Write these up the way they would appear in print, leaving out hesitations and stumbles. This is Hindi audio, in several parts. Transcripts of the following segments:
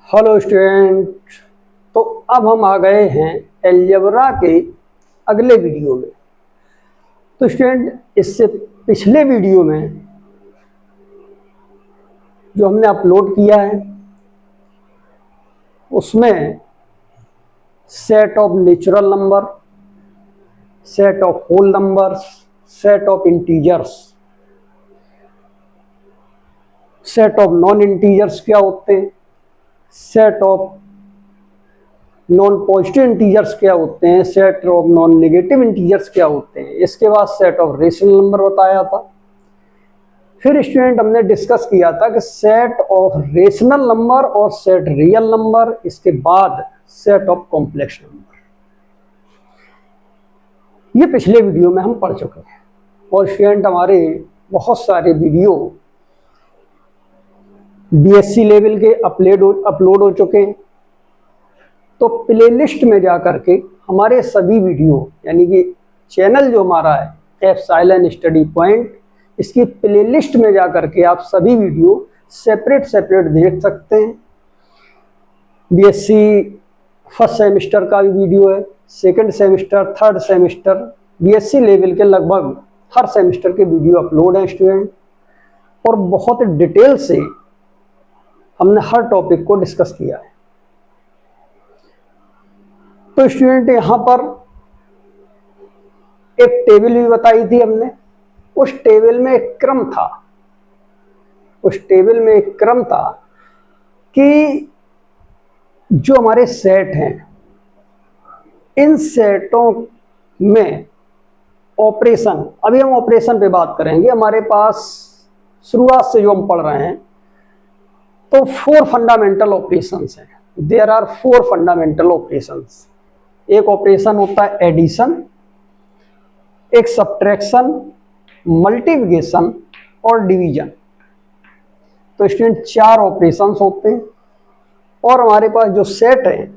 Hello student. तो अब हम आ गए हैं अलजेब्रा के अगले वीडियो में। तो स्टूडेंट, इससे पिछले वीडियो में जो हमने अपलोड किया है उसमें set of natural number, set of whole numbers, set of integers, set of non integers क्या होते हैं, set of non positive integers क्या होते हैं, set of non negative integers क्या होते हैं, इसके बाद सेट ऑफ रेशनल नंबर बताया था। फिर स्टूडेंट हमने डिस्कस किया था कि सेट ऑफ रेशनल नंबर और सेट रियल नंबर, इसके बाद सेट ऑफ कॉम्प्लेक्स नंबर। ये पिछले वीडियो में हम पढ़ चुके हैं और स्टूडेंट हमारे बहुत सारे वीडियो बीएससी लेवल के अपलोड हो चुके हैं। तो प्लेलिस्ट में जा करके हमारे सभी वीडियो, यानी कि चैनल जो हमारा है एप्सिलॉन स्टडी पॉइंट, इसकी प्लेलिस्ट में जा करके आप सभी वीडियो सेपरेट देख सकते हैं। बीएससी फर्स्ट सेमेस्टर का भी वीडियो है, second semester, third semester, BSc level के लगभग हर सेमेस्टर के वीडियो अपलोड हैं स्टूडेंट, और बहुत डिटेल से हमने हर टॉपिक को डिस्कस किया है। तो स्टूडेंट यहाँ पर एक टेबल भी बताई थी हमने। उस टेबल में एक क्रम था, कि जो हमारे सेट हैं, इन सेटों में ऑपरेशन, अभी हम ऑपरेशन पे बात करेंगे। हमारे पास शुरुआत से जो हम पढ़ रहे हैं तो 4 फंडामेंटल ऑपरेशंस हैं। There are 4 fundamental operations. एक ऑपरेशन होता है एडिशन, एक सब्ट्रैक्शन, मल्टीप्लिकेशन और डिवीजन। तो स्टूडेंट 4 ऑपरेशंस होते हैं। और हमारे पास जो सेट है,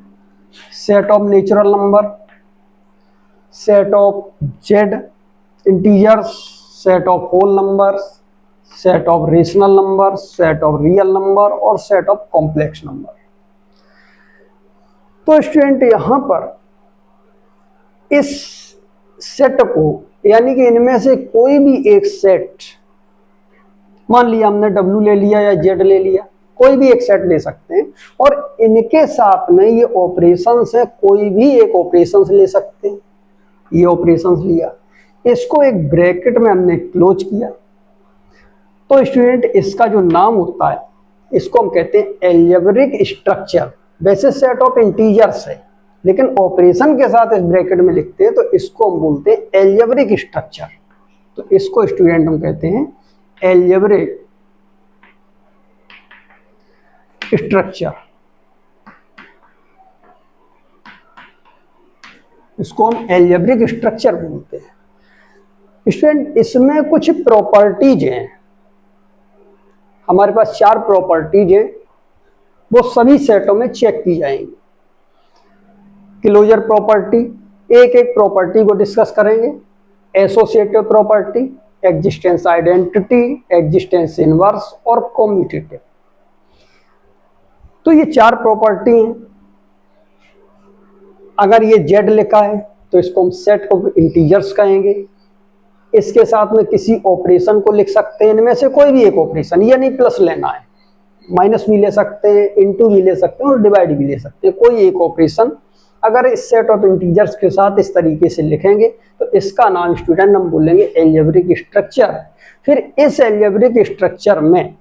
set of natural number, set of Z integers, set of whole numbers, set of rational number, set of real number और सेट ऑफ कॉम्प्लेक्स नंबर। तो स्टूडेंट यहां पर इस सेट को, यानी कि इनमें से कोई भी एक सेट, मान लिया हमने W ले लिया या Z ले लिया, कोई भी एक सेट ले सकते हैं, और इनके साथ में ये ऑपरेशंस है, कोई भी एक ऑपरेशंस ले सकते हैं। ये ऑपरेशंस लिया, इसको एक ब्रैकेट में हमने क्लोज किया। तो स्टूडेंट इसका जो नाम होता है, इसको हम कहते हैं अलजेब्रिक स्ट्रक्चर। वैसे सेट ऑफ इंटीजर्स है, लेकिन ऑपरेशन के साथ इस ब्रैकेट में लिखते हैं तो इसको हम बोलते हैं अलजेब्रिक स्ट्रक्चर। तो इसको स्टूडेंट हम कहते हैं अलजेब्रिक स्ट्रक्चर। इसको हम अलजेब्रिक स्ट्रक्चर बोलते हैं। स्टूडेंट इसमें कुछ प्रॉपर्टीज हैं, हमारे पास 4 प्रॉपर्टीज हैं, वो सभी सेटों में चेक की जाएंगी। क्लोजर प्रॉपर्टी, एक एक प्रॉपर्टी को डिस्कस करेंगे। Associative property, existence identity, existence inverse और कम्यूटेटिव। तो ये 4 प्रॉपर्टी हैं। अगर ये जेड लिखा है तो इसको हम सेट ऑफ इंटीजर्स कहेंगे। इसके साथ में किसी ऑपरेशन को लिख सकते हैं, इनमें से कोई भी एक ऑपरेशन, ये नहीं प्लस लेना है, माइनस भी ले सकते हैं, इनटू भी ले सकते हैं और डिवाइड भी ले सकते हैं। कोई एक ऑपरेशन अगर इस सेट ऑफ इंटीजर्स के साथ इस तरीके से लिखेंगे तो इसका नाम स्टूडेंट हम बोलेंगे अलजेब्रिक स्ट्रक्चर। फिर इस अलजेब्रिक स्ट्रक्चर में,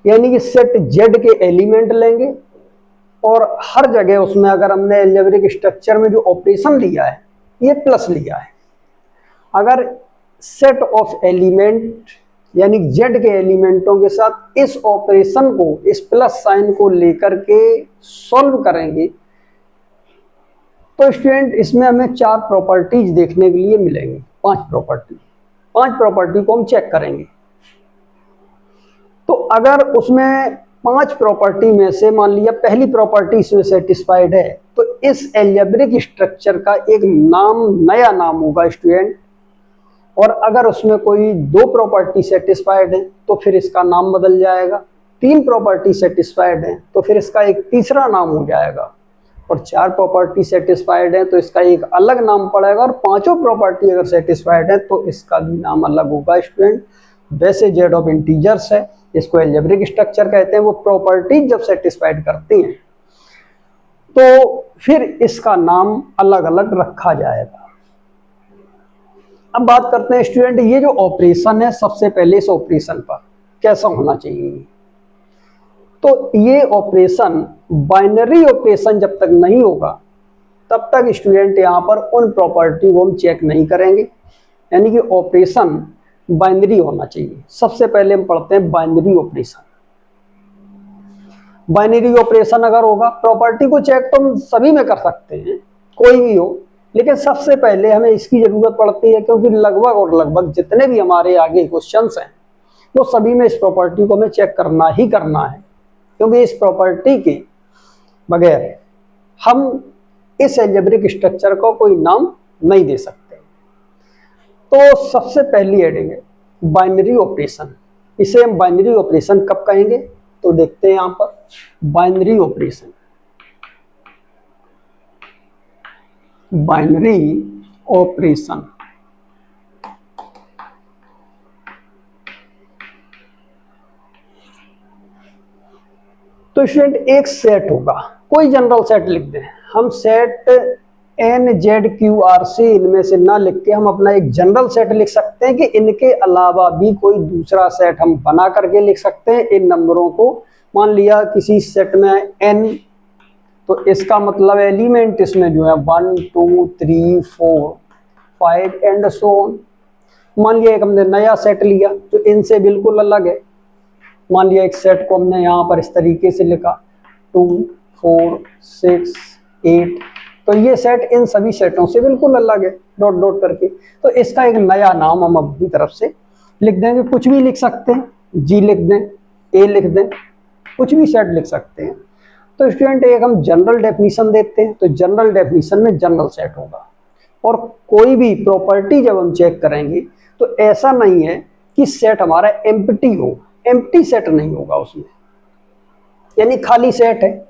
यानी कि सेट जेड के एलिमेंट लेंगे और हर जगह उसमें अगर हमने अलजेब्रिक स्ट्रक्चर में जो ऑपरेशन लिया है ये प्लस लिया है। अगर सेट ऑफ एलिमेंट, यानी जेड के एलिमेंटों के साथ इस ऑपरेशन को, इस प्लस साइन को लेकर के सॉल्व करेंगे तो स्टूडेंट इसमें हमें 4 प्रॉपर्टीज देखने के लिए मिलेंगी। 5 प्रॉपर्टी को हम चेक करेंगे। तो अगर उसमें 5 प्रॉपर्टी में से मान लिया पहली प्रॉपर्टी इसमें सेटिस्फाइड है तो इस अलजेब्रिक स्ट्रक्चर का एक नाम, नया नाम होगा स्टूडेंट। और अगर उसमें कोई 2 प्रॉपर्टी सेटिस्फाइड है तो फिर इसका नाम बदल जाएगा। 3 प्रॉपर्टी सेटिस्फाइड हैं तो फिर इसका एक तीसरा नाम हो जाएगा, और 4 प्रॉपर्टी सेटिस्फाइड है तो इसका एक अलग नाम पड़ेगा, और 5 प्रॉपर्टी अगर सेटिस्फाइड है तो इसका भी नाम अलग होगा स्टूडेंट। वैसे जेड ऑफ इंटीजर्स है, इसको एल्जेब्रिक स्ट्रक्चर कहते हैं। वो प्रॉपर्टी जब सेटिस्फाइड करती हैं तो फिर इसका नाम अलग अलग रखा जाएगा। अब बात करते हैं स्टूडेंट, ये जो ऑपरेशन है, सबसे पहले इस ऑपरेशन पर कैसा होना चाहिए। तो ये ऑपरेशन बाइनरी ऑपरेशन जब तक नहीं होगा तब तक स्टूडेंट यहाँ पर उन प्रॉपर्टी को हम चेक नहीं करेंगे, यानी कि ऑपरेशन बाइनरी होना चाहिए। सबसे पहले हम पढ़ते हैं बाइनरी ऑपरेशन। बाइनरी ऑपरेशन अगर होगा, प्रॉपर्टी को चेक तो हम सभी में कर सकते हैं, कोई भी हो, लेकिन सबसे पहले हमें इसकी जरूरत पड़ती है क्योंकि लगभग और लगभग जितने भी हमारे आगे क्वेश्चंस हैं वो सभी में इस प्रॉपर्टी को हमें चेक करना ही करना है, क्योंकि इस प्रॉपर्टी के बगैर हम इस एल्जेब्रिक स्ट्रक्चर को कोई नाम नहीं दे सकते। तो सबसे पहली हेडिंग है बाइनरी ऑपरेशन। इसे हम बाइनरी ऑपरेशन कब कहेंगे तो देखते हैं यहाँ पर बाइनरी ऑपरेशन। बाइनरी ऑपरेशन तो स्टूडेंट एक सेट होगा, कोई जनरल सेट लिख दें हम। Set N Z Q R से इनमें से ना लिख के हम अपना एक जनरल सेट लिख सकते हैं कि इनके अलावा भी कोई दूसरा सेट हम बना करके लिख सकते हैं इन नंबरों को। मान लिया किसी सेट में एन, तो इसका मतलब एलिमेंट इसमें जो है 1 2 3 4 5 एंड सो ऑन। मान लिया एक हमने नया सेट लिया जो इनसे बिल्कुल अलग है। मान लिया एक सेट को हमने यहाँ पर इस तरीके से लिखा 2 4 6 8, तो ये सेट इन सभी सेटों से बिल्कुल अलग है डॉट डॉट करके। तो इसका एक नया नाम हम अपनी तरफ से लिख देंगे, कुछ भी लिख सकते हैं, जी लिख दें, ए लिख दें, कुछ भी सेट लिख सकते हैं। तो स्टूडेंट एक हम जनरल डेफिनेशन देते हैं, तो जनरल डेफिनेशन में जनरल सेट होगा। और कोई भी प्रॉपर्टी जब हम चेक करेंगे तो ऐसा नहीं है कि सेट हमारा एम्प्टी हो, एम्प्टी सेट नहीं होगा उसमें, यानी खाली सेट है।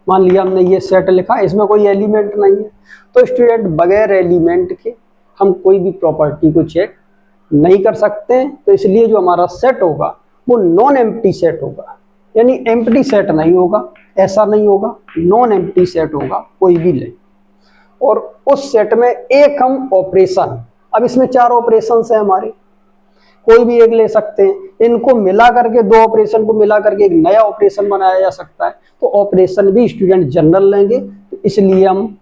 मान लिया हमने ये सेट लिखा, इसमें कोई एलिमेंट नहीं है, तो स्टूडेंट बगैर एलिमेंट के हम कोई भी प्रॉपर्टी को चेक नहीं कर सकते हैं। तो इसलिए जो हमारा सेट होगा वो नॉन एम्प्टी सेट होगा, यानी एम्प्टी सेट नहीं होगा, ऐसा नहीं होगा, नॉन एम्प्टी सेट होगा कोई भी ले। और उस सेट में एक हम ऑपरेशन, अब इसमें 4 ऑपरेशन है हमारे, कोई भी एक ले सकते हैं, इनको मिला करके 2 ऑपरेशन को मिला करके एक नया ऑपरेशन बनाया जा सकता है। तो ऑपरेशन भी स्टूडेंट जनरल लेंगे, तो इसलिए हम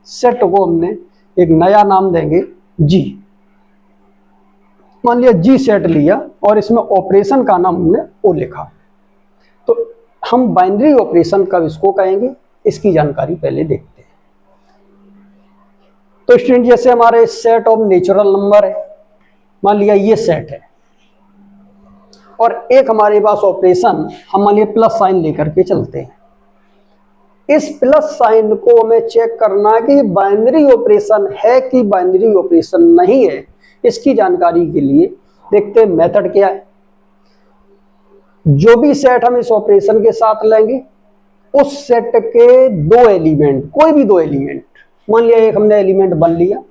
सेट को हमने एक नया नाम देंगे जी। मान लिया जी सेट लिया और इसमें ऑपरेशन का नाम हमने ओ लिखा। तो हम बाइनरी ऑपरेशन कब इसको कहेंगे, इसकी जानकारी पहले देखते हैं। तो स्टूडेंट जैसे हमारे सेट ऑफ नेचुरल नंबर है, मान लिया ये सेट है, और एक हमारे पास ऑपरेशन हम मान लिया प्लस साइन लेकर के चलते हैं। इस प्लस साइन को हमें चेक करना है कि बाइनरी ऑपरेशन है कि बाइनरी ऑपरेशन नहीं है। इसकी जानकारी के लिए देखते हैं मेथड क्या है। जो भी सेट हम इस ऑपरेशन के साथ लेंगे उस सेट के 2 एलिमेंट, कोई भी 2 एलिमेंट, मान लिया एक हमने एलिमेंट 1 लिया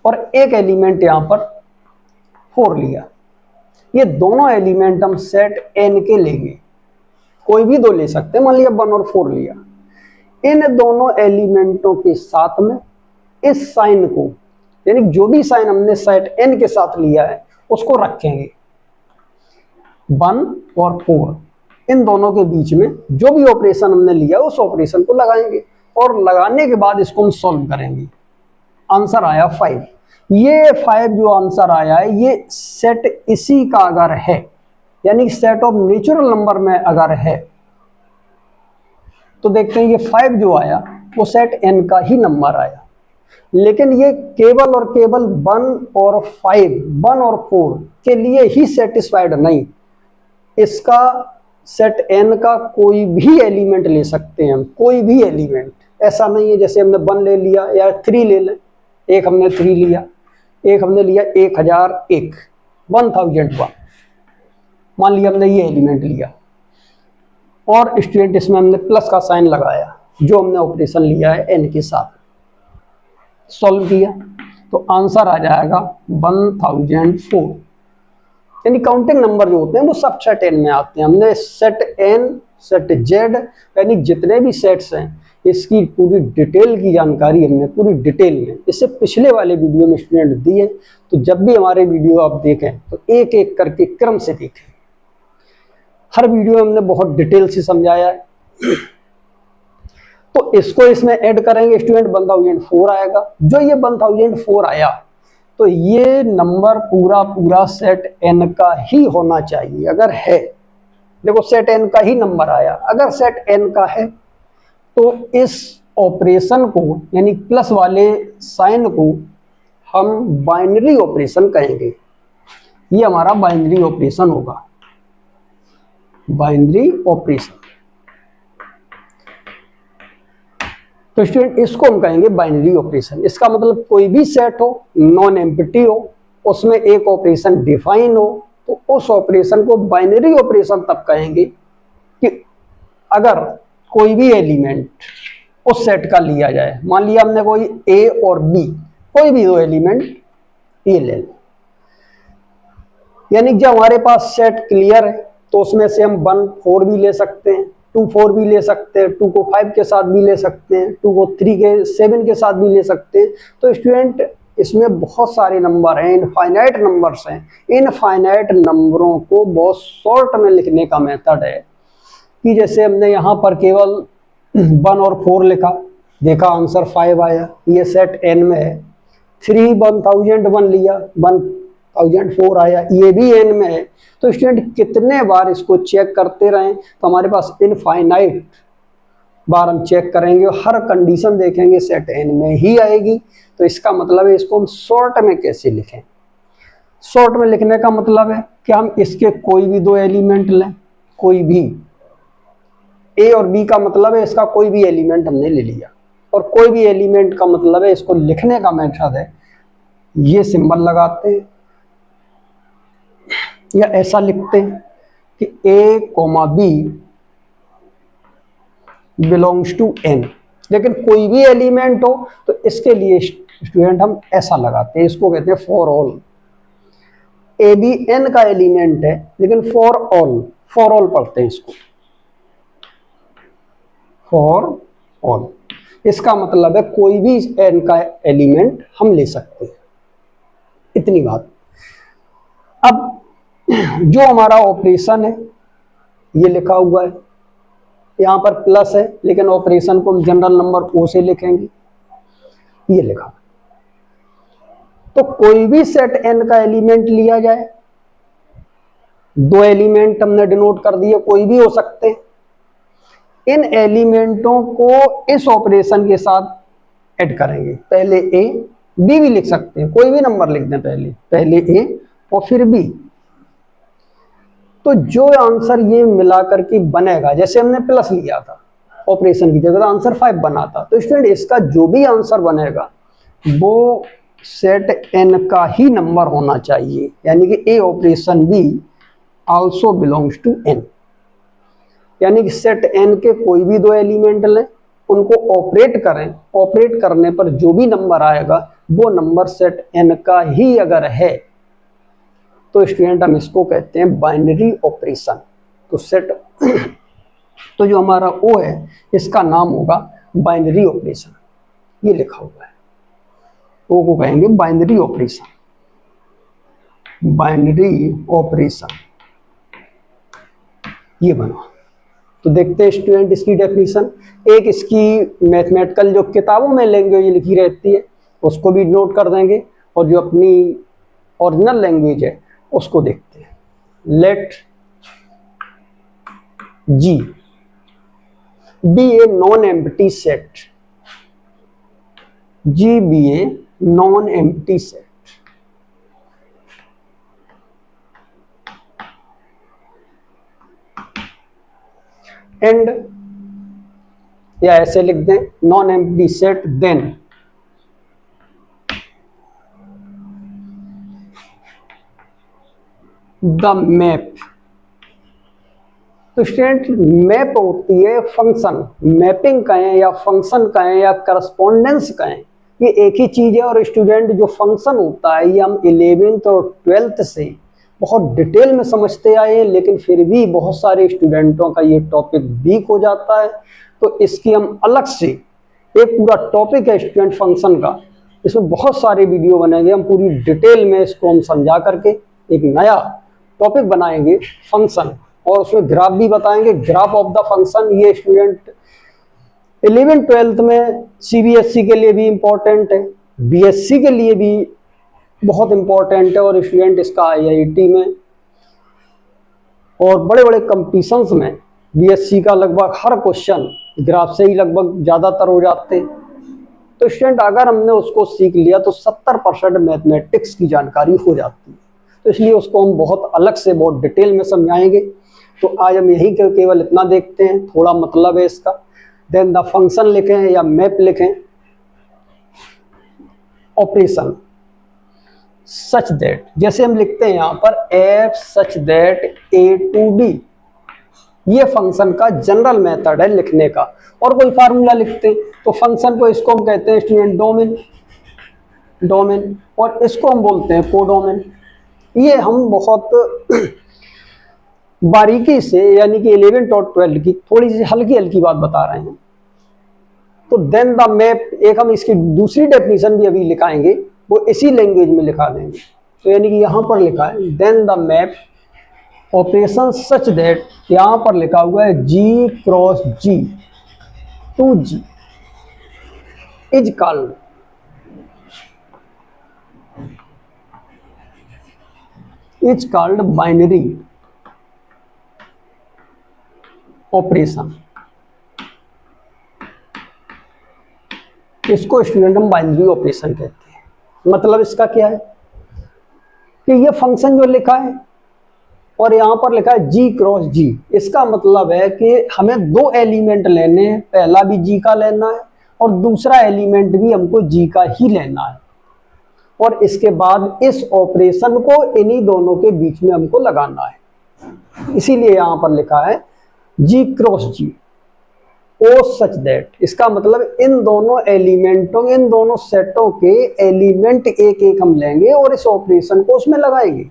और एक एलिमेंट यहां पर 4 लिया, ये दोनों एलिमेंट हम सेट n के लेंगे, कोई भी 2 ले सकते हैं, मान लिया 1 और 4 लिया। इन दोनों एलिमेंटों के साथ में इस साइन को, यानी जो भी साइन हमने सेट n के साथ लिया है उसको रखेंगे। 1 और 4 इन दोनों के बीच में जो भी ऑपरेशन हमने लिया उस ऑपरेशन को लगाएंगे, और लगाने के बाद इसको हम सॉल्व करेंगे। आंसर आया 5। ये 5 जो आंसर आया है ये सेट इसी का अगर है, यानी सेट ऑफ नेचुरल नंबर में अगर है, तो देखते हैं ये 5 जो आया वो सेट n का ही नंबर आया। लेकिन ये केवल और केवल 1 और 5, 1 और 4 के लिए ही सेटिस्फाइड नहीं, इसका सेट n का कोई भी एलिमेंट ले सकते हैं हम, कोई भी एलिमेंट। ऐसा नहीं है जैसे हमने 1 ले लिया या 3 ले लें, एक हमने 3 लिया, एक हमने लिया 1001, 1001, मान लिया हमने ये एलिमेंट लिया, और स्टूडेंट इसमें हमने प्लस का साइन लगाया जो हमने ऑपरेशन लिया है n के साथ, सॉल्व किया तो आंसर आ जाएगा 1004। यानी काउंटिंग नंबर जो होते हैं वो सब सेट n में आते हैं। हमने सेट n, सेट z, यानी जितने भी सेट्स हैं इसकी पूरी डिटेल की जानकारी हमने पूरी डिटेल में इससे पिछले वाले वीडियो में स्टूडेंट दी है। तो जब भी हमारे वीडियो आप देखें तो एक एक करके क्रम से देखें। हर वीडियो हमने बहुत डिटेल से समझाया है। तो इसको इसमें ऐड करेंगे स्टूडेंट 1004 आएगा। जो ये 1004 आया तो ये नंबर पूरा पूरा सेट n का ही होना चाहिए। अगर है, देखो सेट n का ही नंबर आया, अगर सेट n का है तो इस ऑपरेशन को यानी प्लस वाले साइन को हम बाइनरी ऑपरेशन कहेंगे। ये हमारा बाइनरी ऑपरेशन होगा, बाइनरी ऑपरेशन। तो स्टूडेंट इसको हम कहेंगे बाइनरी ऑपरेशन। इसका मतलब कोई भी सेट हो, नॉन एम्प्टी हो, उसमें एक ऑपरेशन डिफाइन हो, तो उस ऑपरेशन को बाइनरी ऑपरेशन तब कहेंगे कि अगर कोई भी एलिमेंट उस सेट का लिया जाए। मान लिया हमने कोई ए और बी, कोई भी दो एलिमेंट ये ले लें, यानी जब हमारे पास सेट क्लियर है तो उसमें से हम 1 4 भी ले सकते हैं, 2 4 भी ले सकते हैं, 2 को 5 के साथ भी ले सकते हैं, 2 को 3 के 7 के साथ भी ले सकते हैं। तो स्टूडेंट इसमें बहुत सारे नंबर हैं, इनफाइनाइट नंबर्स हैं। इनफाइनाइट नंबरों को बहुत शॉर्ट में लिखने का मेथड है कि जैसे हमने यहाँ पर केवल 1 और 4 लिखा, देखा आंसर 5 आया, ये सेट n में है। 3 1001 लिया, 1004 आया, ये भी n में है। तो स्टूडेंट कितने बार इसको चेक करते रहें तो हमारे पास इनफाइनाइट बार हम चेक करेंगे और हर कंडीशन देखेंगे सेट n में ही आएगी। तो इसका मतलब है इसको हम शॉर्ट में कैसे लिखें। शॉर्ट में लिखने का मतलब है कि हम इसके कोई भी दो एलिमेंट लें, कोई भी ए और बी का मतलब है इसका कोई भी एलिमेंट हमने ले लिया, और कोई भी एलिमेंट का मतलब है इसको लिखने का मेथड है ये सिंबल लगाते हैं या ऐसा लिखते हैं कि A comma B belongs to N. लेकिन कोई भी एलिमेंट हो तो इसके लिए स्टूडेंट हम ऐसा लगाते हैं, इसको कहते हैं for all. A B N का एलिमेंट है लेकिन फॉर ऑल पढ़ते हैं इसको, फॉर ऑल। इसका मतलब है कोई भी एन का एलिमेंट हम ले सकते हैं, इतनी बात। अब जो हमारा ऑपरेशन है ये लिखा हुआ है, यहां पर प्लस है लेकिन ऑपरेशन को हम जनरल नंबर ओ से लिखेंगे, ये लिखा। तो कोई भी सेट n का एलिमेंट लिया जाए, दो एलिमेंट हमने डिनोट कर दिए, कोई भी हो सकते हैं। इन एलिमेंटों को इस ऑपरेशन के साथ ऐड करेंगे। पहले ए, बी भी लिख सकते हैं, कोई भी नंबर लिख दें, पहले ए और फिर बी। तो जो आंसर ये मिलाकर के बनेगा, जैसे हमने प्लस लिया था ऑपरेशन की जगह तो आंसर 5 बना था, तो स्टूडेंट इसका जो भी आंसर बनेगा वो सेट n का ही नंबर होना चाहिए। यानी कि A operation B also belongs to n। यानी कि सेट n के कोई भी दो एलिमेंट लें, उनको ऑपरेट करें, ऑपरेट करने पर जो भी नंबर आएगा वो नंबर सेट n का ही अगर है तो स्टूडेंट हम इसको कहते हैं बाइनरी ऑपरेशन। तो सेट तो जो हमारा ओ है इसका नाम होगा बाइनरी ऑपरेशन, ये लिखा हुआ है। ओ को कहेंगे बाइनरी ऑपरेशन, बाइनरी ऑपरेशन ये बना। तो देखते हैं स्टूडेंट इसकी डेफिनेशन। एक इसकी मैथमेटिकल जो किताबों में लैंग्वेज लिखी रहती है उसको भी नोट कर देंगे, और जो अपनी ओरिजिनल लैंग्वेज है उसको देखते हैं। Let G be a non empty set, G be a non empty set, and या ऐसे लिख दें non empty set then the map तो स्टूडेंट मैप होती है फंक्शन, मैपिंग कहें या फंक्शन कहें या करस्पॉन्डेंस कहें, ये एक ही चीज है। और स्टूडेंट जो फंक्शन होता है ये हम 11th और 12th से बहुत डिटेल में समझते आए हैं, लेकिन फिर भी बहुत सारे स्टूडेंटों का ये टॉपिक वीक हो जाता है। तो इसकी हम अलग से एक पूरा टॉपिक है स्टूडेंट फंक्शन का, इसमें बहुत सारे वीडियो बनेंगे, हम पूरी डिटेल में इसको हम समझा करके एक नया टॉपिक बनाएंगे फंक्शन, और उसमें ग्राफ भी बताएंगे, ग्राफ ऑफ द फंक्शन। ये स्टूडेंट 11th-12th में सीबीएसई के लिए भी इम्पोर्टेंट है, बीएससी के लिए भी बहुत इम्पोर्टेंट है, और स्टूडेंट इसका आईआईटी में और बड़े बड़े कंपटीशंस में बीएससी का लगभग हर क्वेश्चन ग्राफ से ही लगभग ज़्यादातर हो जाते हैं। तो स्टूडेंट अगर हमने उसको सीख लिया तो 70% मैथमेटिक्स की जानकारी हो जाती है। तो इसलिए उसको हम बहुत अलग से बहुत डिटेल में समझाएंगे। तो आज हम यही केवल इतना देखते हैं, थोड़ा मतलब है इसका। देन द फंक्शन लिखें या मैप लिखें, ऑपरेशन सच दैट, जैसे हम लिखते हैं यहाँ पर F such that A to D, ये फंक्शन का जनरल मेथड है लिखने का। और कोई फार्मूला लिखते हैं तो फंक्शन को, इसको हम कहते हैं स्टूडेंट डोमेन, और इसको हम बोलते हैं कोडोमेन। ये हम बहुत बारीकी से, यानी कि 11th और 12th की थोड़ी सी हल्की हल्की बात बता रहे हैं। तो देन द मैप, एक हम इसकी दूसरी डेफिनेशन भी अभी लिखाएंगे, वो इसी लैंग्वेज में लिखा देंगे। तो यानी कि यहाँ पर लिखा है then the map operation such that, यहाँ पर लिखा हुआ है G cross G to G is called binary operation. इसको स्टूडेंट हम बाइनरी ऑपरेशन कहते हैं। मतलब इसका क्या है कि ये फंक्शन जो लिखा है और यहाँ पर लिखा है जी क्रॉस जी, इसका मतलब है कि हमें दो एलिमेंट लेने हैं, पहला भी जी का लेना है और दूसरा एलिमेंट भी हमको जी का ही लेना है, और इसके बाद इस ऑपरेशन को इन्हीं दोनों के बीच में हमको लगाना है। इसीलिए यहाँ पर लिखा है G cross ji O such that, इसका मतलब इन दोनों एलिमेंटों, इन दोनों सेटों के एलिमेंट एक एक हम लेंगे और इस ऑपरेशन को उसमें लगाएंगे,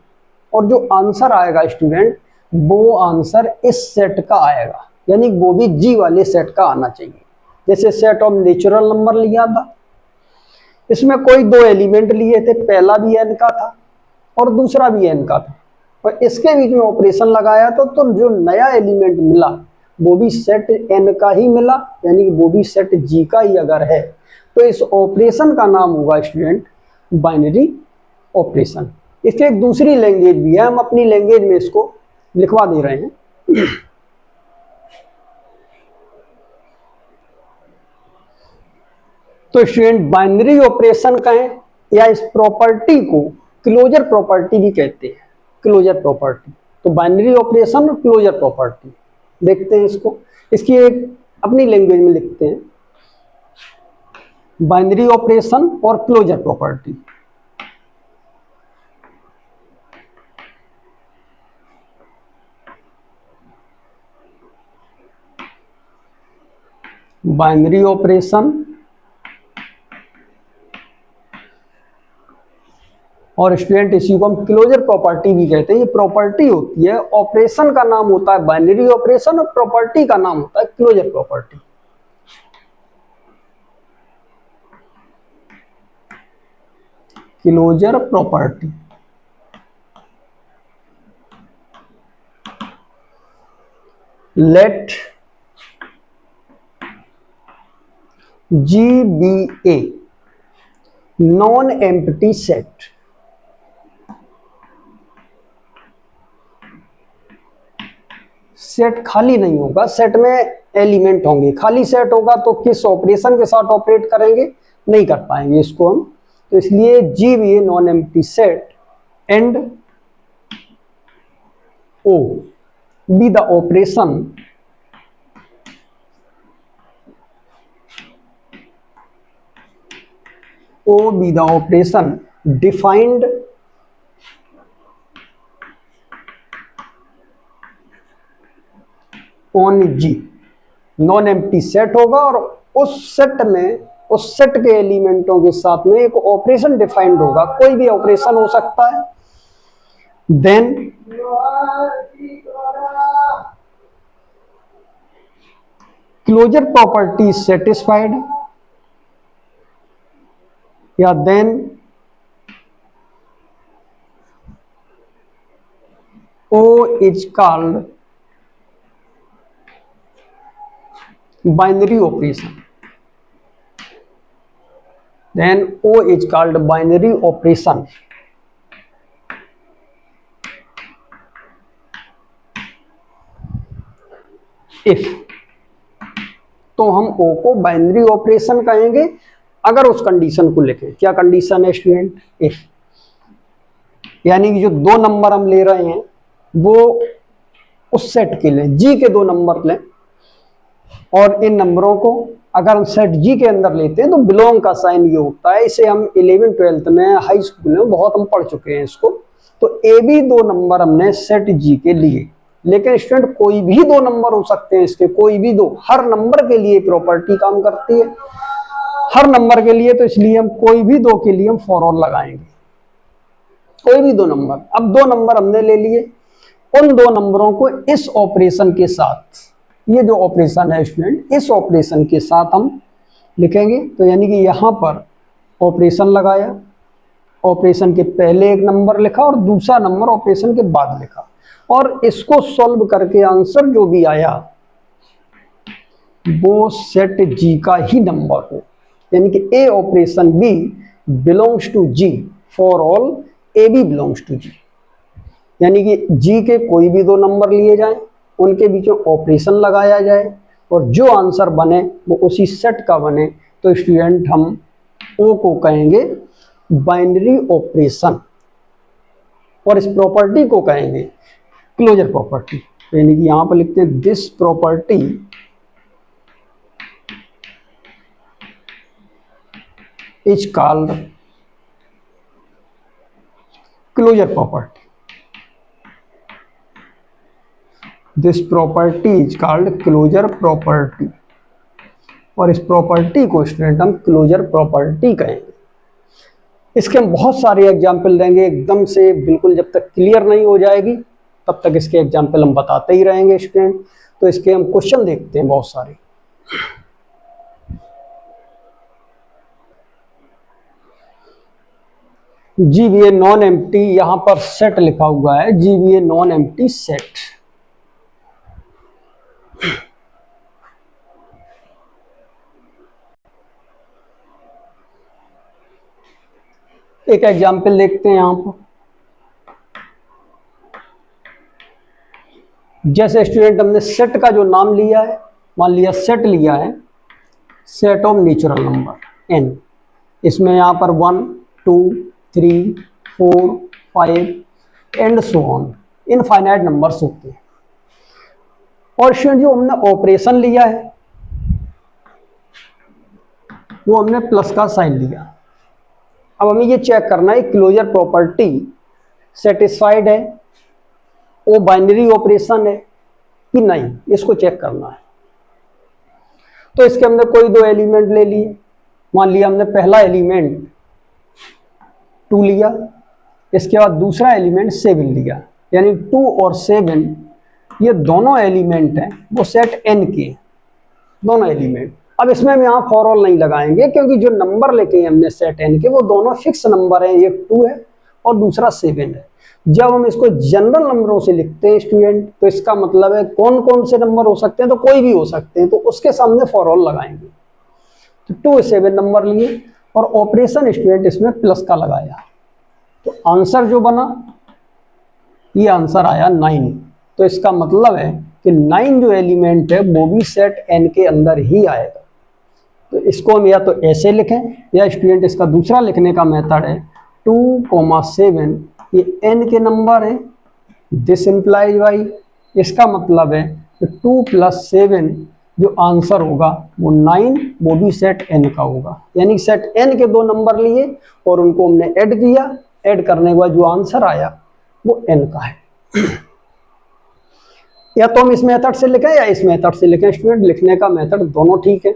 और जो आंसर आएगा स्टूडेंट वो आंसर इस सेट का आएगा, यानी वो भी जी वाले सेट का आना चाहिए। जैसे सेट ऑफ नेचुरल नंबर लिया था, इसमें कोई दो एलिमेंट लिए थे, पहला भी एन का था और दूसरा भी एन का था, और इसके बीच में ऑपरेशन लगाया तो जो नया एलिमेंट मिला वो भी सेट एन का ही मिला, यानी कि वो भी सेट जी का ही अगर है तो इस ऑपरेशन का नाम होगा स्टूडेंट बाइनरी ऑपरेशन। इसकी एक दूसरी लैंग्वेज भी है, हम अपनी लैंग्वेज में इसको लिखवा दे रहे हैं। तो स्टूडेंट बाइनरी ऑपरेशन कहें या इस प्रॉपर्टी को क्लोजर प्रॉपर्टी भी कहते हैं, क्लोजर प्रॉपर्टी। तो बाइनरी ऑपरेशन और क्लोजर प्रॉपर्टी देखते हैं इसको, इसकी एक अपनी लैंग्वेज में लिखते हैं, बाइनरी ऑपरेशन और क्लोजर प्रॉपर्टी। बाइनरी ऑपरेशन और स्टूडेंट इसी को हम क्लोजर प्रॉपर्टी भी कहते हैं। ये प्रॉपर्टी होती है, ऑपरेशन का नाम होता है बाइनरी ऑपरेशन और प्रॉपर्टी का नाम होता है closure property. Closure property let G be a non empty set. Set खाली नहीं होगा, सेट में एलिमेंट होंगे। खाली सेट होगा तो किस ऑपरेशन के साथ ऑपरेट करेंगे, नहीं कर पाएंगे इसको हम। तो इसलिए G be a non empty set and o be the operation O be the operation defined on G, non empty set होगा और उस सेट में, उस सेट के एलिमेंटों के साथ में एक ऑपरेशन डिफाइंड होगा, कोई भी ऑपरेशन हो सकता है। देन क्लोजर प्रॉपर्टी सेटिस्फाइड, या then O is called binary operation. Then O is called binary operation. If, तो हम O को बाइनरी ऑपरेशन कहेंगे अगर उस कंडीशन को लिखें। क्या कंडीशन है स्टूडेंट? इफ, यानी कि जो दो नंबर हम ले रहे हैं वो उस सेट के लें, जी के दो नंबर लें, और इन नंबरों को अगर हम सेट जी के अंदर लेते हैं तो बिलोंग का साइन ये होता है। इसे हम 11th 12th में, हाई स्कूल में बहुत हम पढ़ चुके हैं इसको। तो ए बी दो नंबर हमने सेट जी के लिए, लेकिन स्टूडेंट कोई भी दो नंबर हो सकते हैं इसके, कोई भी दो, हर नंबर के लिए प्रॉपर्टी काम करती है, हर नंबर के लिए। तो इसलिए हम कोई भी दो के लिए हम फॉर ऑल लगाएंगे, कोई भी दो नंबर। अब दो नंबर हमने ले लिए, उन दो नंबरों को इस ऑपरेशन के साथ, ये जो ऑपरेशन है स्टूडेंट, इस ऑपरेशन के साथ हम लिखेंगे। तो यानी कि यहाँ पर ऑपरेशन लगाया, ऑपरेशन के पहले एक नंबर लिखा और दूसरा नंबर ऑपरेशन के बाद लिखा, और इसको सॉल्व करके आंसर जो भी आया वो सेट जी का ही नंबर हो। यानी कि A operation B belongs to G for all A B belongs to G. यानी कि जी के कोई भी दो नंबर लिए जाएं, उनके बीच में ऑपरेशन लगाया जाए और जो आंसर बने वो उसी सेट का बने। तो स्टूडेंट हम ओ को कहेंगे बाइनरी ऑपरेशन, और इस प्रॉपर्टी को कहेंगे क्लोजर प्रॉपर्टी। यानी कि यहां पर लिखते हैं this property is called closure property. This property is called closure property, और इस प्रॉपर्टी को स्टूडेंट हम क्लोजर प्रॉपर्टी कहेंगे। इसके हम बहुत सारे एग्जाम्पल देंगे, एकदम से बिल्कुल जब तक क्लियर नहीं हो जाएगी तब तक इसके एग्जाम्पल हम बताते ही रहेंगे स्टूडेंट। तो इसके हम क्वेश्चन देखते हैं बहुत सारे। जीवीए नॉन एम्प्टी, यहां पर सेट लिखा हुआ है, जीवीए नॉन एम्प्टी सेट। एक एग्जाम्पल देखते हैं यहां पर। जैसे स्टूडेंट हमने सेट का जो नाम लिया है, मान लिया सेट लिया है, set of natural number N. इसमें यहां पर 1 2 3 4 5 and so on, infinite numbers होते हैं। और स्टूडेंट जो हमने ऑपरेशन लिया है वो हमने प्लस का साइन लिया। अब हमें ये चेक करना है क्लोजर प्रॉपर्टी सेटिस्फाइड है, वो बाइनरी ऑपरेशन है कि नहीं, इसको चेक करना है। तो इसके हमने कोई दो एलिमेंट ले लिए। मान लिया हमने पहला एलिमेंट 2 लिया, इसके बाद दूसरा एलिमेंट 7 लिया, यानी 2 और 7 ये दोनों एलिमेंट हैं वो सेट n के, दोनों एलिमेंट। अब इसमें हम यहाँ फॉर ऑल नहीं लगाएंगे क्योंकि जो नंबर लेके हमने सेट n के वो दोनों फिक्स नंबर हैं, एक 2 है और दूसरा 7 है। जब हम इसको जनरल नंबरों से लिखते हैं स्टूडेंट तो इसका मतलब है कौन कौन से नंबर हो सकते हैं, तो कोई भी हो सकते हैं, तो उसके सामने फॉर ऑल लगाएंगे। तो 2 7 नंबर लिए और ऑपरेशन स्टूडेंट इसमें प्लस का लगाया, तो आंसर जो बना ये आंसर आया 9। तो इसका मतलब है कि 9 जो एलिमेंट है वो भी सेट n के अंदर ही आएगा। तो इसको हम या तो ऐसे लिखें या स्टूडेंट इसका दूसरा लिखने का मेथड है 2,7 ये n के नंबर है, दिस इंप्लाइज वाई, इसका मतलब है कि 2 + 7 जो आंसर होगा वो 9, वो भी सेट n का होगा। यानी सेट n के दो नंबर लिए और उनको हमने ऐड किया, ऐड करने के बाद जो आंसर आया वो n का है। या तो हम इस मेथड से लिखें या इस मेथड से लिखें स्टूडेंट, लिखने का मेथड दोनों ठीक है।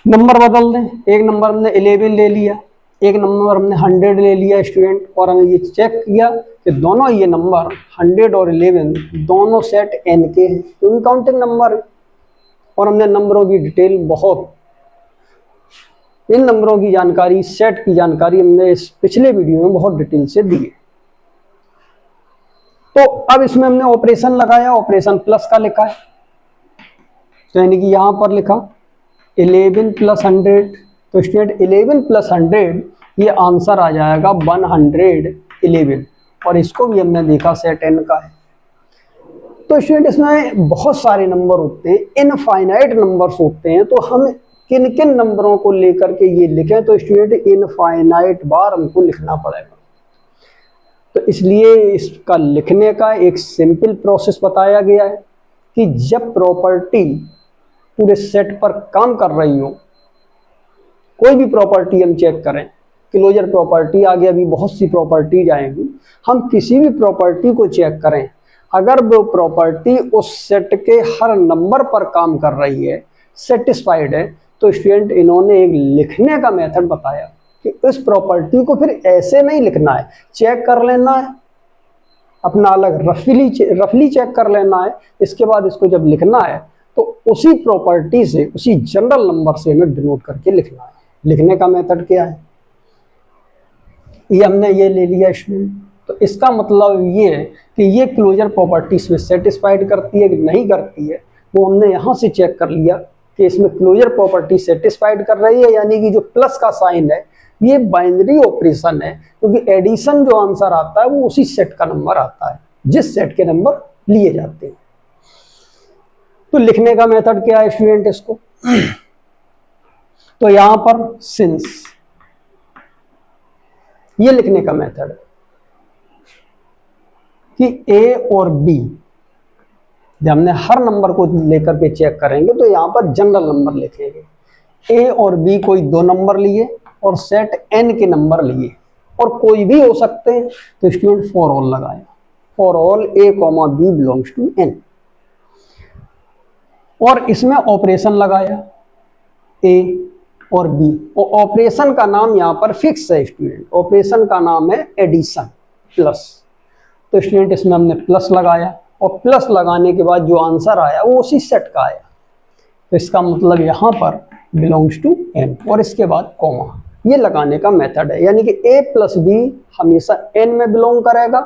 नंबर बदल दें, एक नंबर हमने 11 ले लिया, एक नंबर हमने 100 ले लिया स्टूडेंट, और हमें ये चेक किया कि दोनों ये नंबर 100 और 11 दोनों सेट n के हैं, क्योंकि काउंटिंग नंबर है। और हमने नंबरों की डिटेल बहुत, इन नंबरों की जानकारी, सेट की जानकारी हमने इस पिछले वीडियो में बहुत डिटेल से दी है। तो अब इसमें हमने ऑपरेशन लगाया, ऑपरेशन प्लस का लिखा है, तो यानी कि यहां पर लिखा 11 + 100, तो स्टूडेंट 11 + 100 ये आंसर आ जाएगा 111, और इसको भी हमने देखा सेट n का है। तो स्टूडेंट इसमें बहुत सारे नंबर होते हैं, इनफाइनाइट नंबर्स होते हैं, तो हम किन किन नंबरों को लेकर के ये लिखें, तो स्टूडेंट इनफाइनाइट बार हमको लिखना पड़ेगा। तो इसलिए इसका लिखने का एक सिंपल प्रोसेस बताया गया है कि जब प्रॉपर्टी पूरे सेट पर काम कर रही हो, कोई भी प्रॉपर्टी हम चेक करें, क्लोजर प्रॉपर्टी आगे अभी बहुत सी प्रॉपर्टीज आएंगी, हम किसी भी प्रॉपर्टी को चेक करें, अगर वो प्रॉपर्टी उस सेट के हर नंबर पर काम कर रही है, सेटिस्फाइड है, तो स्टूडेंट इन्होंने एक लिखने का मेथड बताया कि इस प्रॉपर्टी को फिर ऐसे नहीं लिखना है, चेक कर लेना है अपना अलग रफली चेक कर लेना है, इसके बाद इसको जब लिखना है तो उसी प्रॉपर्टी से, उसी जनरल नंबर से हमें डिनोट करके लिखना है। लिखने का मेथड क्या है, ये हमने ये ले लिया स्टूडेंट, तो इसका मतलब ये है कि ये क्लोजर प्रॉपर्टी इसमें सेटिस्फाइड करती है कि नहीं करती है, वो हमने यहाँ से चेक कर लिया कि इसमें क्लोजर प्रॉपर्टी सेटिस्फाइड कर रही है, यानी कि जो प्लस का साइन है ये बाइनरी ऑपरेशन है, क्योंकि एडिशन जो आंसर आता है वो उसी सेट का नंबर आता है जिस सेट के नंबर लिए जाते हैं। तो लिखने का मेथड क्या है स्टूडेंट इसको, तो यहां पर सिंस, ये लिखने का मेथड है कि ए और बी, जब हमने हर नंबर को लेकर के चेक करेंगे तो यहां पर जनरल नंबर लिखेंगे। ए और बी कोई दो नंबर लिए और सेट n के नंबर लिए, और कोई भी हो सकते हैं, तो स्टूडेंट फॉर ऑल लगाया, for all a, b belongs to n, और इसमें ऑपरेशन लगाया a और b, और ऑपरेशन का नाम यहां पर फिक्स है स्टूडेंट, ऑपरेशन का नाम है एडिशन प्लस, तो स्टूडेंट इसमें हमने प्लस लगाया, और प्लस लगाने के बाद जो आंसर आया वो उसी सेट का आया, तो इसका मतलब यहां पर बिलोंग्स टू n, और इसके बाद कॉमा, ये लगाने का मेथड है, यानी कि a + b हमेशा n में बिलोंग करेगा,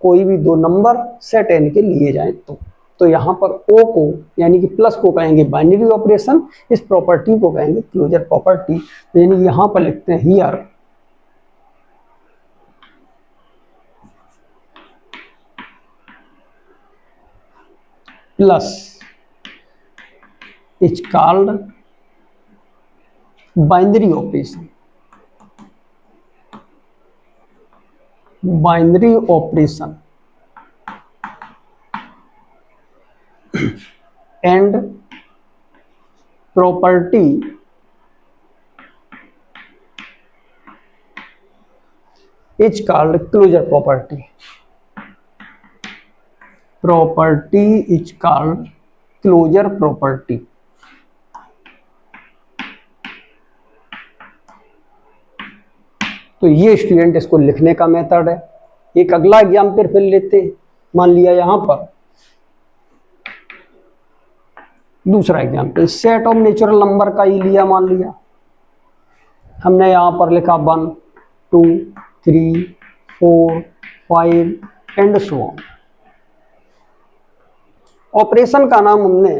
कोई भी दो नंबर सेट n के लिए जाए तो यहाँ पर o को यानी कि प्लस को कहेंगे बाइनरी ऑपरेशन, इस प्रॉपर्टी को कहेंगे क्लोजर प्रॉपर्टी, यानी यहाँ पर लिखते हैं here plus is called binary operation, binary operation and property is called closure property, property is called closure property. तो ये स्टूडेंट इसको लिखने का मेथड है। एक अगला एग्जाम्पल फिर लेते हैं, मान लिया यहां पर दूसरा example, set of natural number का ही लिया, मान लिया हमने यहां पर लिखा 1 2 3 4 5 एंड सो ऑन। ऑपरेशन का नाम हमने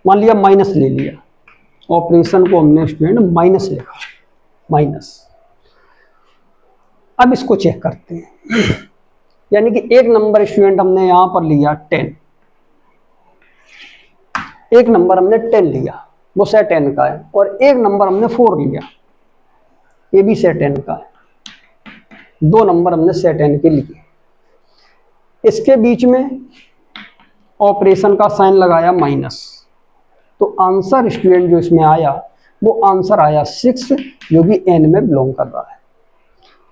मान लिया माइनस ले लिया, ऑपरेशन को हमने स्टूडेंट माइनस लिखा, माइनस। अब इसको चेक करते हैं, यानी कि एक नंबर स्टूडेंट हमने यहां पर लिया 10, एक नंबर हमने 10 लिया, वो सेट n का है, और एक नंबर हमने 4 लिया, ये भी सेट n का है। दो नंबर हमने सेट n के लिए, इसके बीच में ऑपरेशन का साइन लगाया माइनस, तो आंसर स्टूडेंट जो इसमें आया वो आंसर आया 6, जो कि n में बिलोंग कर रहा है।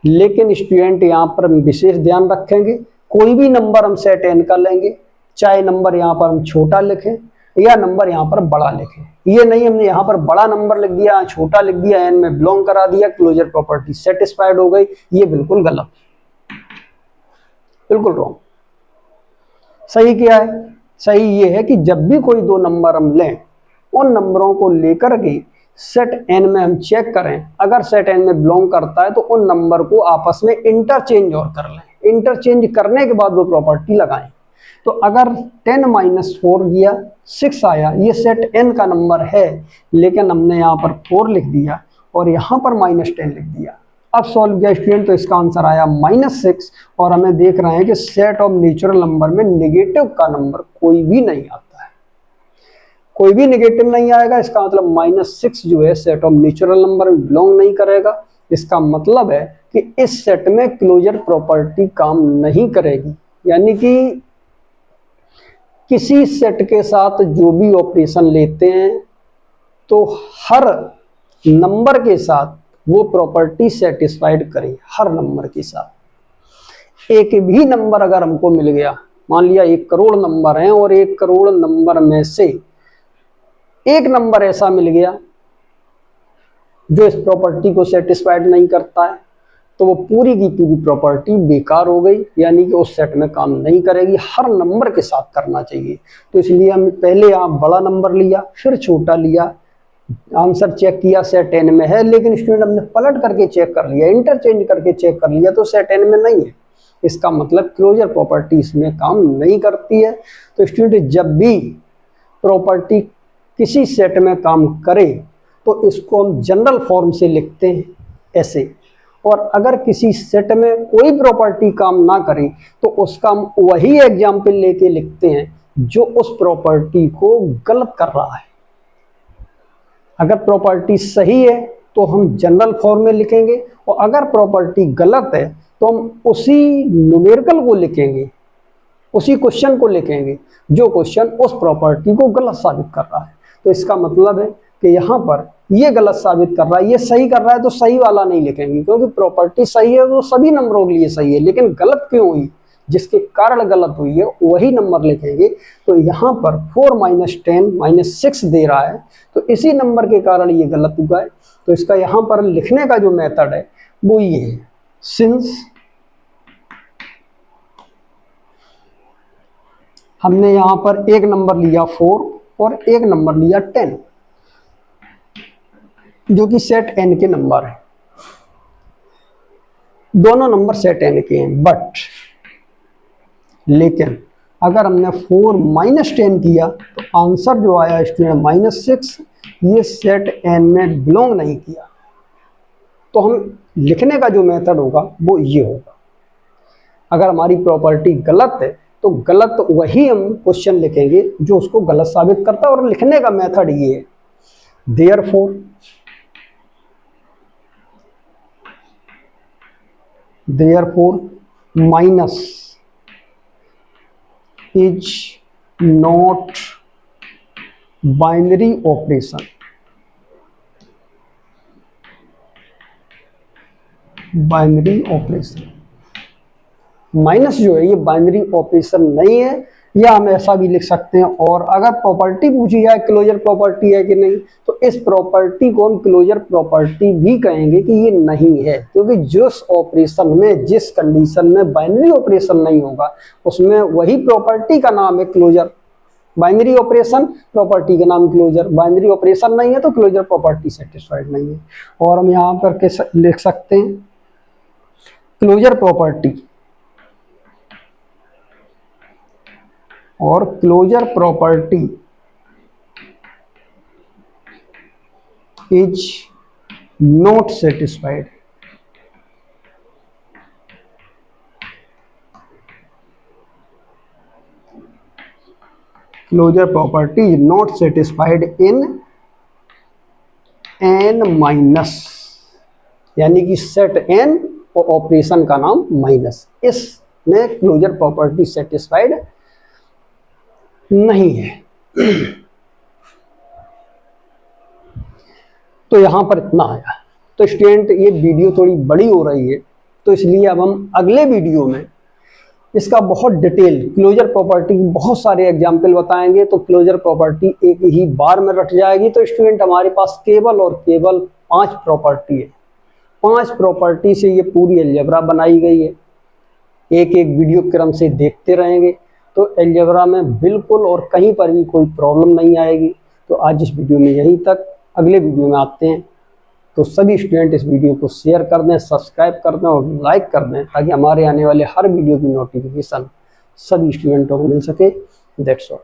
लेकिन स्टूडेंट यहाँ पर विशेष ध्यान रखेंगे, कोई भी नंबर हम सेट n का लेंगे चाहे नंबर यहाँ पर हम छोटा लिखें या नंबर यहाँ पर बड़ा लिखें। ये नहीं हमने यहाँ पर बड़ा नंबर लिख दिया, छोटा लिख दिया, एन में बिलोंग करा दिया, क्लोजर प्रॉपर्टी सेटिस्फाइड हो गई। ये बिल्कुल गलत, बिल्कुल रॉन्ग। सही क्या है? सही ये है कि जब भी कोई दो नंबर हम लें, उन नंबरों को लेकर के सेट एन में हम चेक करें, अगर सेट एन में बिलोंग करता है तो उन नंबर को आपस में इंटरचेंज और कर लें। इंटरचेंज करने के बाद वो प्रॉपर्टी लगाएं। तो अगर 10 - 4 दिया 6 आया, ये सेट एन का नंबर है, लेकिन हमने यहाँ पर 4 लिख दिया और यहाँ पर -10 लिख दिया। अब सॉल्व किया स्टूडेंट तो इसका आंसर आया -6 और हमें देख रहे हैं कि सेट ऑफ नेचुरल नंबर में नेगेटिव का नंबर कोई भी नहीं आता है, कोई भी नेगेटिव नहीं आएगा। इसका मतलब -6 जो है सेट ऑफ नेचुरल नंबर में बिलोंग नहीं करेगा। इसका मतलब है कि इस सेट में क्लोजर प्रॉपर्टी काम नहीं करेगी, यानी कि किसी सेट के साथ जो भी ऑपरेशन लेते हैं तो हर नंबर के साथ वो प्रॉपर्टी सेटिस्फाइड करे, हर नंबर के साथ। एक भी नंबर अगर हमको मिल गया, मान लिया 1 करोड़ नंबर हैं और 1 करोड़ नंबर में से एक नंबर ऐसा मिल गया जो इस प्रॉपर्टी को सेटिस्फाइड नहीं करता है, तो वो पूरी की पूरी प्रॉपर्टी बेकार हो गई, यानी कि उस सेट में काम नहीं करेगी। हर नंबर के साथ करना चाहिए। तो इसलिए हम पहले यहाँ बड़ा नंबर लिया, फिर छोटा लिया, आंसर चेक किया सेट एन में है, लेकिन स्टूडेंट हमने पलट करके चेक कर लिया, इंटरचेंज करके चेक कर लिया तो सेट एन में नहीं है। इसका मतलब क्लोजर प्रॉपर्टी इसमें काम नहीं करती है। तो स्टूडेंट जब भी प्रॉपर्टी किसी सेट में काम करे तो इसको हम जनरल फॉर्म से लिखते हैं ऐसे, और अगर किसी सेट में कोई प्रॉपर्टी काम ना करे तो उसका हम वही एग्जाम्पल लेके लिखते हैं जो उस प्रॉपर्टी को गलत कर रहा है। अगर प्रॉपर्टी सही है तो हम जनरल फॉर्म में लिखेंगे, और अगर प्रॉपर्टी गलत है तो हम उसी न्यूमेरिकल को लिखेंगे, उसी क्वेश्चन को लिखेंगे जो क्वेश्चन उस प्रॉपर्टी को गलत साबित कर रहा है। तो इसका मतलब है कि यहाँ पर ये गलत साबित कर रहा है, ये सही कर रहा है तो सही वाला नहीं लिखेंगे, क्योंकि प्रॉपर्टी सही है तो सभी नंबरों के लिए सही है, लेकिन गलत क्यों हुई, जिसके कारण गलत हुई है वही नंबर लिखेंगे। तो यहाँ पर 4 - 10 - 6 दे रहा है, तो इसी नंबर के कारण ये गलत हुआ है। तो इसका यहाँ पर लिखने का जो मेथड है वो ये है, सिंस हमने यहाँ पर एक नंबर लिया 4 और एक नंबर लिया 10, जो कि सेट एन के नंबर है, दोनों नंबर सेट एन के हैं, बट लेकिन अगर हमने 4 - 10 किया तो आंसर जो आया स्टूडेंट -6, ये सेट एन में बिलोंग नहीं किया। तो हम लिखने का जो मेथड होगा वो ये होगा, अगर हमारी प्रॉपर्टी गलत है तो गलत वही हम क्वेश्चन लिखेंगे जो उसको गलत साबित करता है, और लिखने का मेथड ये है, therefore minus is not binary operation। Binary operation, minus जो है ये बाइनरी ऑपरेशन नहीं है, या हम ऐसा भी लिख सकते हैं। और अगर प्रॉपर्टी पूछी जाए क्लोजर प्रॉपर्टी है कि नहीं, तो इस प्रॉपर्टी को हम क्लोजर प्रॉपर्टी भी कहेंगे कि ये नहीं है, क्योंकि जिस ऑपरेशन में, जिस कंडीशन में बाइनरी ऑपरेशन नहीं होगा उसमें वही प्रॉपर्टी का नाम है क्लोजर। बाइनरी ऑपरेशन, प्रॉपर्टी का नाम क्लोजर। बाइनरी ऑपरेशन नहीं है तो क्लोजर प्रॉपर्टी सेटिस्फाइड नहीं है। और हम यहाँ पर लिख सकते हैं क्लोजर प्रॉपर्टी, और closure property is not satisfied. Closure property is not satisfied in n-, यानी कि सेट n और ऑपरेशन का नाम माइनस, इसमें क्लोजर प्रॉपर्टी सेटिस्फाइड नहीं है। तो यहां पर इतना आया। तो स्टूडेंट ये वीडियो थोड़ी बड़ी हो रही है, तो इसलिए अब हम अगले वीडियो में इसका बहुत डिटेल क्लोजर प्रॉपर्टी की बहुत सारे एग्जाम्पल बताएंगे, तो क्लोजर प्रॉपर्टी एक ही बार में रट जाएगी। तो स्टूडेंट हमारे पास केवल और केवल 5 प्रॉपर्टी है। 5 प्रॉपर्टी से ये पूरी अलजेब्रा बनाई गई है। एक एक वीडियो क्रम से देखते रहेंगे तो अलजेब्रा में बिल्कुल और कहीं पर भी कोई प्रॉब्लम नहीं आएगी। तो आज इस वीडियो में यहीं तक, अगले वीडियो में आते हैं। तो सभी स्टूडेंट इस वीडियो को शेयर कर दें, सब्सक्राइब कर दें और लाइक कर दें, ताकि हमारे आने वाले हर वीडियो की नोटिफिकेशन सभी स्टूडेंटों को मिल सके। That's all.